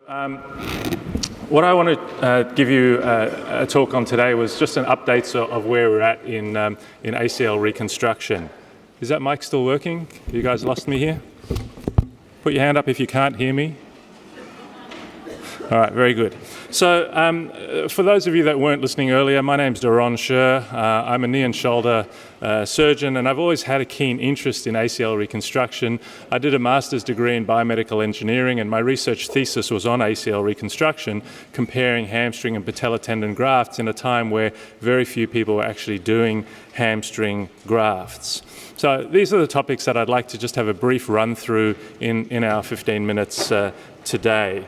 What I want to give you a talk on today was just an update of where we're at in ACL reconstruction. Is that mic still working? You guys lost me here? Put your hand up if you can't hear me. All right, very good. So for those of you that weren't listening earlier, my name's Doron Sher. I'm a knee and shoulder surgeon, and I've always had a keen interest in ACL reconstruction. I did a master's degree in biomedical engineering, and my research thesis was on ACL reconstruction, comparing hamstring and patella tendon grafts in a time where very few people were actually doing hamstring grafts. So these are the topics that I'd like to just have a brief run through in our 15 minutes today.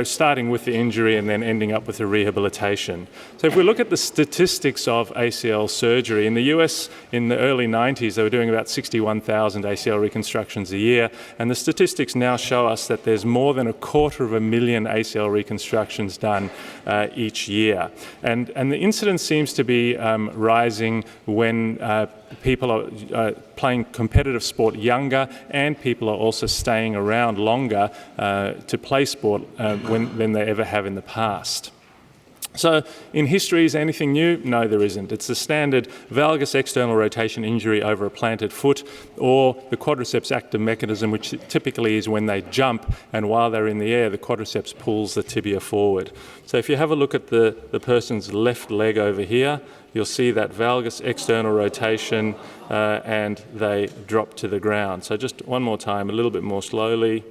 Starting with the injury and then ending up with the rehabilitation. So if we look at the statistics of ACL surgery, in the US in the early 90s, they were doing about 61,000 ACL reconstructions a year, and the statistics now show us that there's more than 250,000 ACL reconstructions done each year. And the incidence seems to be rising when people are playing competitive sport younger, and people are also staying around longer to play sport than they ever have in the past. So in history, is anything new? No, there isn't. It's the standard valgus external rotation injury over a planted foot, or the quadriceps active mechanism, which typically is when they jump, and while they're in the air, the quadriceps pulls the tibia forward. So if you have a look at the person's left leg over here, you'll see that valgus external rotation and they drop to the ground. So just one more time, a little bit more slowly.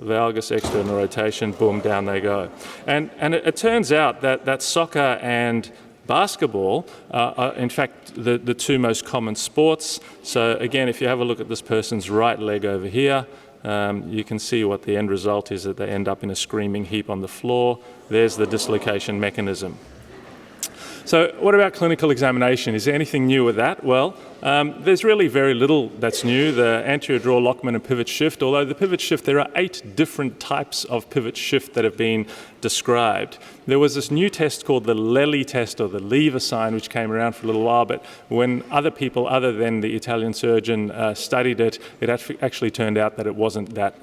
Valgus external rotation, boom, down they go. And it turns out that soccer and basketball are in fact the two most common sports. So again, if you have a look at this person's right leg over here, you can see what the end result is, that they end up in a screaming heap on the floor. There's the dislocation mechanism. So what about clinical examination? Is there anything new with that? Well, there's really very little that's new. The anterior draw, Lockman, and pivot shift, although the pivot shift, there are 8 different types of pivot shift that have been described. There was this new test called the Lelli test, or the lever sign, which came around for a little while, but when other people other than the Italian surgeon studied it, it actually turned out that it wasn't that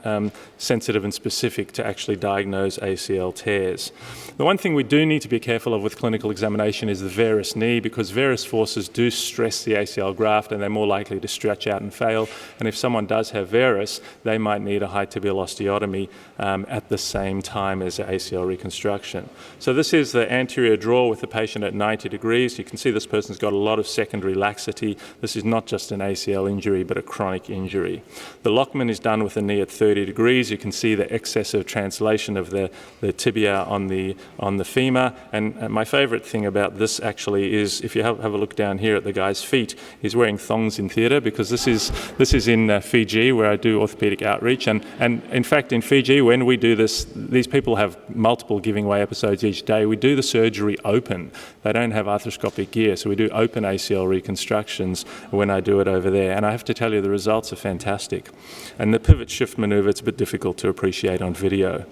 sensitive and specific to actually diagnose ACL tears. The one thing we do need to be careful of with clinical examination is the varus knee, because varus forces do stress the ACL graft and they're more likely to stretch out and fail. And if someone does have varus, they might need a high tibial osteotomy at the same time as the ACL reconstruction. So this is the anterior draw with the patient at 90 degrees. You can see this person's got a lot of secondary laxity. This is not just an ACL injury, but a chronic injury. The Lockman is done with the knee at 30 degrees. You can see the excessive translation of the tibia on the femur. And my favorite thing about this actually is, if you have a look down here at the guy's feet, he's wearing thongs in theatre, because this is in Fiji, where I do orthopedic outreach. And in fact, in Fiji, when we do this, these people have multiple giving way episodes each day. We do the surgery open. They don't have arthroscopic gear, so we do open ACL reconstructions when I do it over there. And I have to tell you, the results are fantastic. And the pivot shift maneuver, it's a bit difficult to appreciate on video.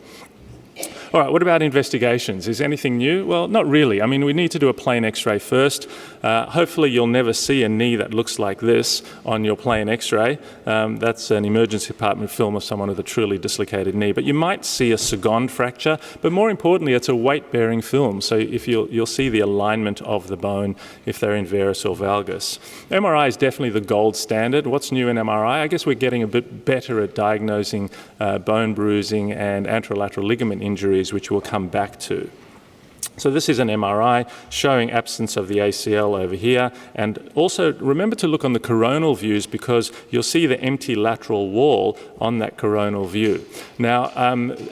All right, what about investigations? Is anything new? Well, not really. I mean, we need to do a plain x-ray first. Hopefully you'll never see a knee that looks like this on your plain x-ray. That's an emergency department film of someone with a truly dislocated knee. But you might see a second fracture, but more importantly, it's a weight-bearing film. So if you'll see the alignment of the bone if they're in varus or valgus. MRI is definitely the gold standard. What's new in MRI? I guess we're getting a bit better at diagnosing bone bruising and anterolateral ligament injuries, which we'll come back to. So this is an MRI showing absence of the ACL over here. And also remember to look on the coronal views, because you'll see the empty lateral wall on that coronal view. Now,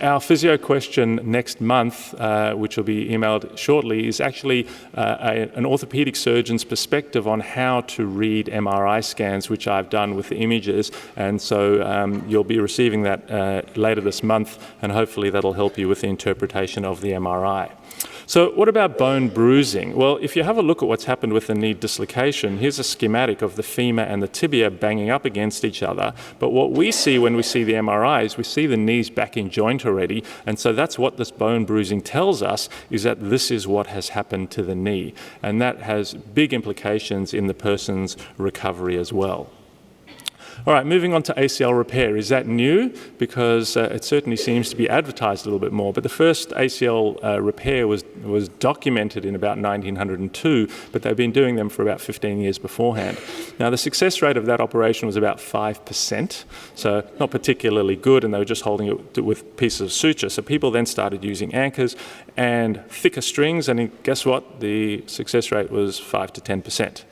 our physio question next month, which will be emailed shortly, is actually an orthopedic surgeon's perspective on how to read MRI scans, which I've done with the images. And so you'll be receiving that later this month, and hopefully that'll help you with the interpretation of the MRI. So what about bone bruising? Well, if you have a look at what's happened with the knee dislocation, here's a schematic of the femur and the tibia banging up against each other. But what we see when we see the MRI is we see the knees back in joint already. And so that's what this bone bruising tells us, is that this is what has happened to the knee. And that has big implications in the person's recovery as well. All right, moving on to ACL repair. Is that new? Because it certainly seems to be advertised a little bit more. But the first ACL repair was documented in about 1902, but they've been doing them for about 15 years beforehand. Now, the success rate of that operation was about 5%, so not particularly good, and they were just holding it with pieces of suture. So people then started using anchors and thicker strings, and guess what? The success rate was 5 to 10%.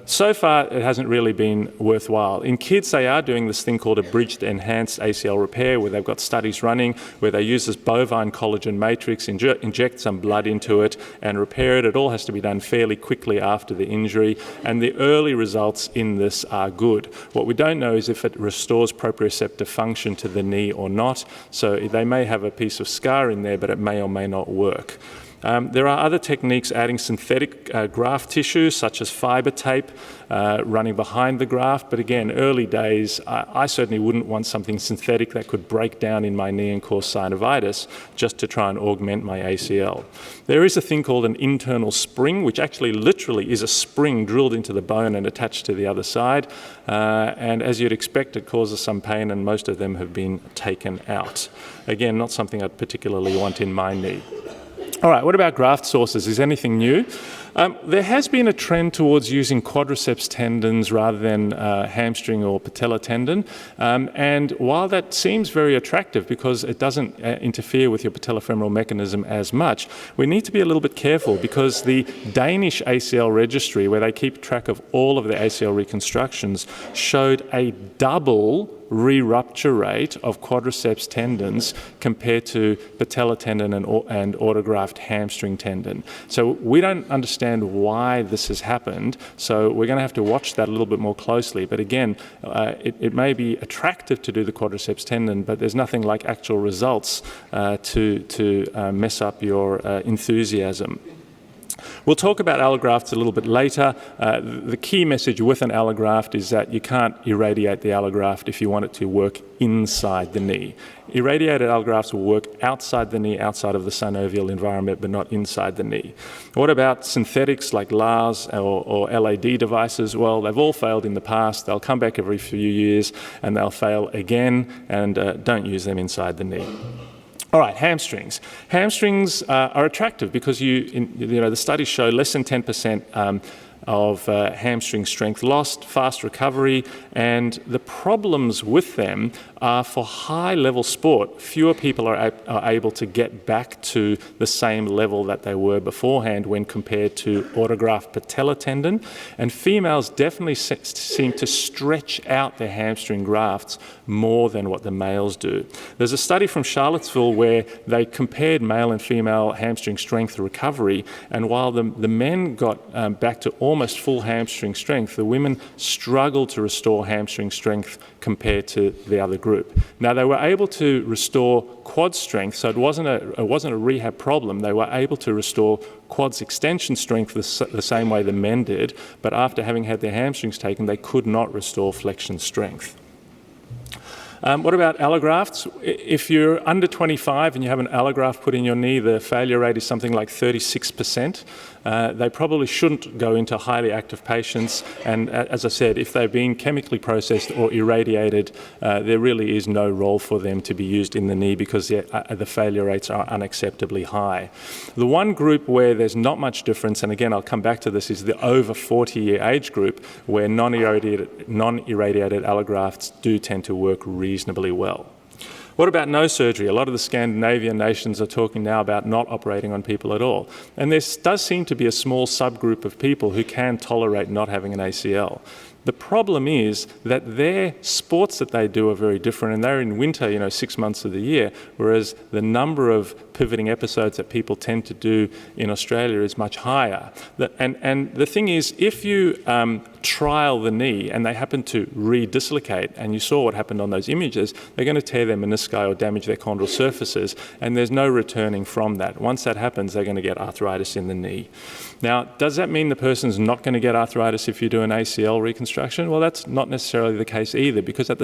So far, it hasn't really been worthwhile. In kids, they are doing this thing called a bridged enhanced ACL repair, where they've got studies running where they use this bovine collagen matrix, inject some blood into it and repair it. It all has to be done fairly quickly after the injury, and the early results in this are good. What we don't know is if it restores proprioceptive function to the knee or not. So they may have a piece of scar in there, but it may or may not work. There are other techniques adding synthetic graft tissue, such as fiber tape, running behind the graft. But again, early days, I certainly wouldn't want something synthetic that could break down in my knee and cause synovitis just to try and augment my ACL. There is a thing called an internal spring, which actually literally is a spring drilled into the bone and attached to the other side. And as you'd expect, it causes some pain, and most of them have been taken out. Again, not something I'd particularly want in my knee. All right, what about graft sources? Is anything new? There has been a trend towards using quadriceps tendons rather than hamstring or patella tendon. And while that seems very attractive because it doesn't interfere with your patellofemoral mechanism as much, we need to be a little bit careful because the Danish ACL registry, where they keep track of all of the ACL reconstructions, showed a double re-rupture rate of quadriceps tendons compared to patella tendon and autograft hamstring tendon. So we don't understand why this has happened, so we're going to have to watch that a little bit more closely. But again, it may be attractive to do the quadriceps tendon, but there's nothing like actual results to mess up your enthusiasm. We'll talk about allografts a little bit later. The key message with an allograft is that you can't irradiate the allograft if you want it to work inside the knee. Irradiated allografts will work outside the knee, outside of the synovial environment, but not inside the knee. What about synthetics like LARS or LAD devices? Well, they've all failed in the past. They'll come back every few years and they'll fail again, and don't use them inside the knee. All right, hamstrings. Hamstrings are attractive because the studies show less than 10% of hamstring strength lost, fast recovery, and the problems with them are for high-level sport. Fewer people are able to get back to the same level that they were beforehand when compared to autograft patella tendon, and females definitely seem to stretch out their hamstring grafts more than what the males do. There's a study from Charlottesville where they compared male and female hamstring strength recovery, and while the men got back to almost full hamstring strength, the women struggled to restore hamstring strength compared to the other group. Now, they were able to restore quad strength, so it wasn't a rehab problem. They were able to restore quads extension strength the same way the men did, but after having had their hamstrings taken, they could not restore flexion strength. What about allografts? If you're under 25 and you have an allograft put in your knee, the failure rate is something like 36%. They probably shouldn't go into highly active patients, and as I said, if they've been chemically processed or irradiated, there really is no role for them to be used in the knee because the failure rates are unacceptably high. The one group where there's not much difference, and again I'll come back to this, is the over 40-year age group where non-irradiated allografts do tend to work reasonably well. What about no surgery? A lot of the Scandinavian nations are talking now about not operating on people at all. And there does seem to be a small subgroup of people who can tolerate not having an ACL. The problem is that their sports that they do are very different, and they're in winter, 6 months of the year, whereas the number of pivoting episodes that people tend to do in Australia is much higher. And the thing is, if you trial the knee and they happen to re-dislocate, and you saw what happened on those images, they're going to tear their menisci or damage their chondral surfaces, and there's no returning from that. Once that happens, they're going to get arthritis in the knee. Now, does that mean the person's not going to get arthritis if you do an ACL reconstruction? reconstruction? Well, that's not necessarily the case either, because at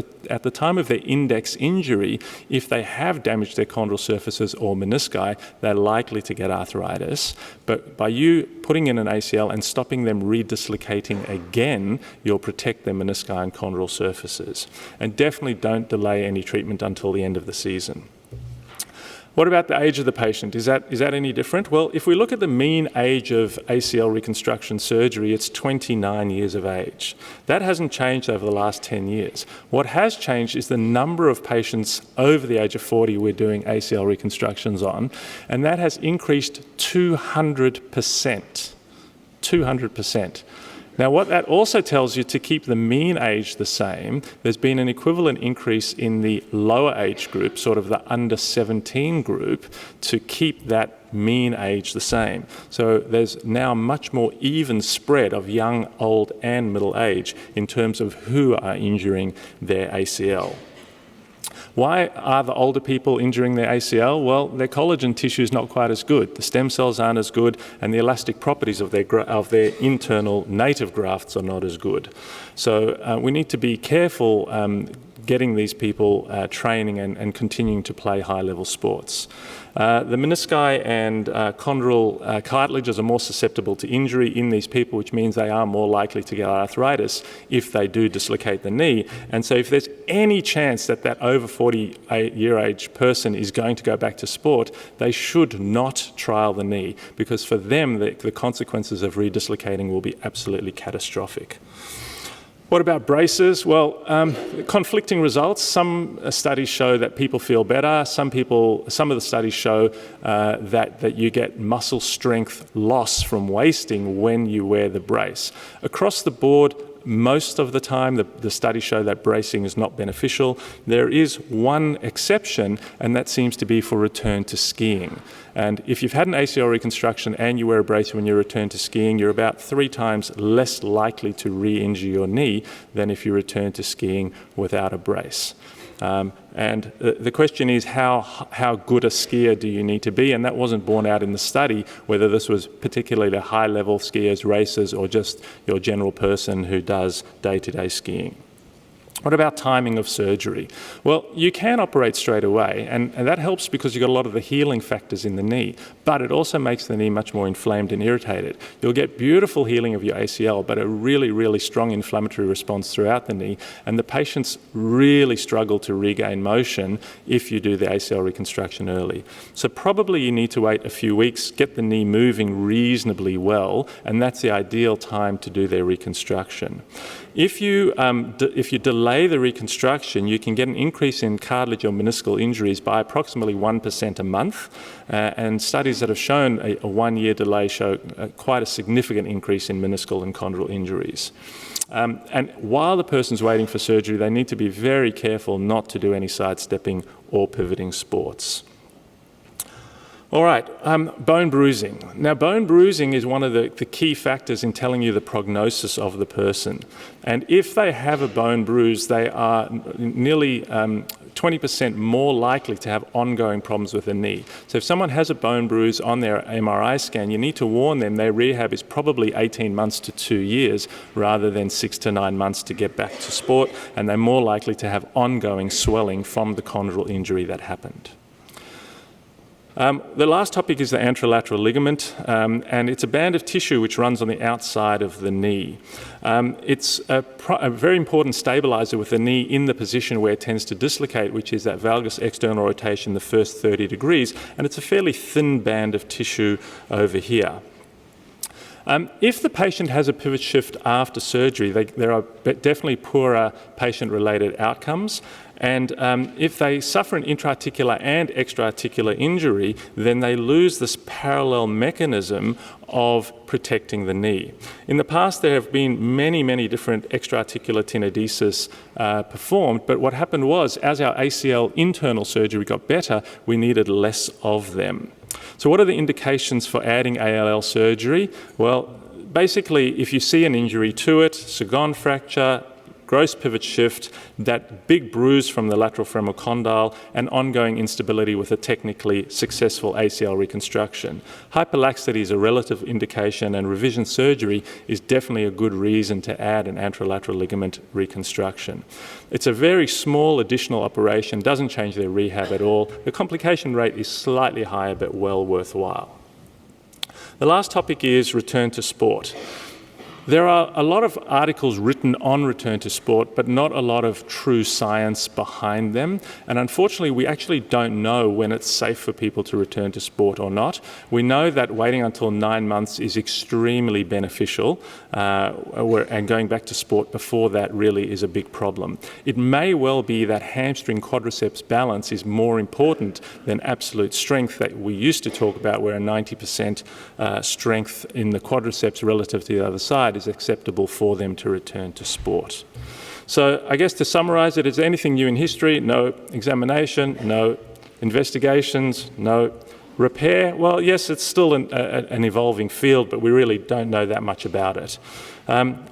the time of their index injury, if they have damaged their chondral surfaces or menisci, they're likely to get arthritis. But by you putting in an ACL and stopping them redislocating again, you'll protect their menisci and chondral surfaces. And definitely don't delay any treatment until the end of the season. What about the age of the patient? Is that any different? Well, if we look at the mean age of ACL reconstruction surgery, it's 29 years of age. That hasn't changed over the last 10 years. What has changed is the number of patients over the age of 40 we're doing ACL reconstructions on, and that has increased 200%. 200%. Now, what that also tells you, to keep the mean age the same, there's been an equivalent increase in the lower age group, sort of the under 17 group, to keep that mean age the same. So there's now a much more even spread of young, old, and middle age in terms of who are injuring their ACL. Why are the older people injuring their ACL? Well, their collagen tissue is not quite as good. The stem cells aren't as good, and the elastic properties of their internal native grafts are not as good. So we need to be careful getting these people training and continuing to play high-level sports. The menisci and chondral cartilages are more susceptible to injury in these people, which means they are more likely to get arthritis if they do dislocate the knee. And so if there's any chance that that over 48-year age person is going to go back to sport, they should not trial the knee, because for them, the consequences of redislocating will be absolutely catastrophic. What about braces? Well, conflicting results. Some studies show that people feel better. Some of the studies show that you get muscle strength loss from wasting when you wear the brace. Across the board, most of the time, the studies show that bracing is not beneficial. There is one exception, and that seems to be for return to skiing. And if you've had an ACL reconstruction and you wear a brace when you return to skiing, you're about 3 times less likely to re-injure your knee than if you return to skiing without a brace. And the question is, how good a skier do you need to be? And that wasn't borne out in the study, whether this was particularly high-level skiers, racers, or just your general person who does day-to-day skiing. What about timing of surgery? Well, you can operate straight away, and that helps because you've got a lot of the healing factors in the knee, but it also makes the knee much more inflamed and irritated. You'll get beautiful healing of your ACL, but a really, really strong inflammatory response throughout the knee, and the patients really struggle to regain motion if you do the ACL reconstruction early. So probably you need to wait a few weeks, get the knee moving reasonably well, and that's the ideal time to do their reconstruction. If you delay the reconstruction, you can get an increase in cartilage or meniscal injuries by approximately 1% a month, and studies that have shown a 1-year delay show quite a significant increase in meniscal and chondral injuries. And while the person's waiting for surgery, they need to be very careful not to do any sidestepping or pivoting sports. All right, bone bruising. Now, bone bruising is one of the key factors in telling you the prognosis of the person. And if they have a bone bruise, they are nearly 20% more likely to have ongoing problems with the knee. So if someone has a bone bruise on their MRI scan, you need to warn them their rehab is probably 18 months to 2 years rather than 6 to 9 months to get back to sport, and they're more likely to have ongoing swelling from the chondral injury that happened. The last topic is the anterolateral ligament, and it's a band of tissue which runs on the outside of the knee. It's a very important stabilizer with the knee in the position where it tends to dislocate, which is that valgus external rotation the first 30 degrees, and it's a fairly thin band of tissue over here. If the patient has a pivot shift after surgery, there are definitely poorer patient-related outcomes. And if they suffer an intra-articular and extra-articular injury, then they lose this parallel mechanism of protecting the knee. In the past, there have been many, many different extra-articular tenodesis performed, but what happened was, as our ACL internal surgery got better, we needed less of them. So what are the indications for adding ALL surgery? Well, basically, if you see an injury to it, Sagon fracture, gross pivot shift, that big bruise from the lateral femoral condyle, and ongoing instability with a technically successful ACL reconstruction. Hyperlaxity is a relative indication, and revision surgery is definitely a good reason to add an anterolateral ligament reconstruction. It's a very small additional operation, doesn't change their rehab at all. The complication rate is slightly higher, but well worthwhile. The last topic is return to sport. There are a lot of articles written on return to sport, but not a lot of true science behind them. And unfortunately, we actually don't know when it's safe for people to return to sport or not. We know that waiting until 9 months is extremely beneficial, and going back to sport before that really is a big problem. It may well be that hamstring quadriceps balance is more important than absolute strength that we used to talk about, where a 90% strength in the quadriceps relative to the other side is acceptable for them to return to sport. So I guess to summarize it, is there anything new in history? No. Examination? No. Investigations? No. Repair? Well, yes, it's still an evolving field, but we really don't know that much about it.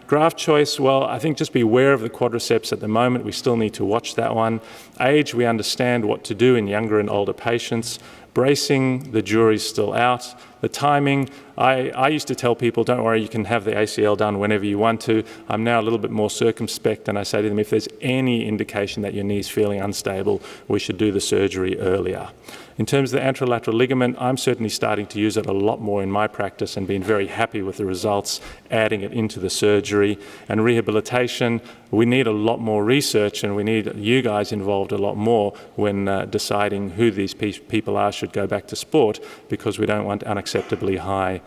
Graft choice, well, I think just beware of the quadriceps at the moment. We still need to watch that one. Age, we understand what to do in younger and older patients. Bracing, the jury's still out. The timing, I used to tell people, don't worry, you can have the ACL done whenever you want to. I'm now a little bit more circumspect, and I say to them, if there's any indication that your knee's feeling unstable, we should do the surgery earlier. In terms of the anterolateral ligament, I'm certainly starting to use it a lot more in my practice and been very happy with the results, adding it into the surgery. And rehabilitation, we need a lot more research, and we need you guys involved a lot more when deciding who these people are should go back to sport, because we don't want unacceptably high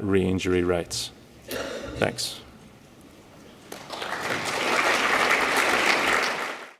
re-injury rates. Thanks.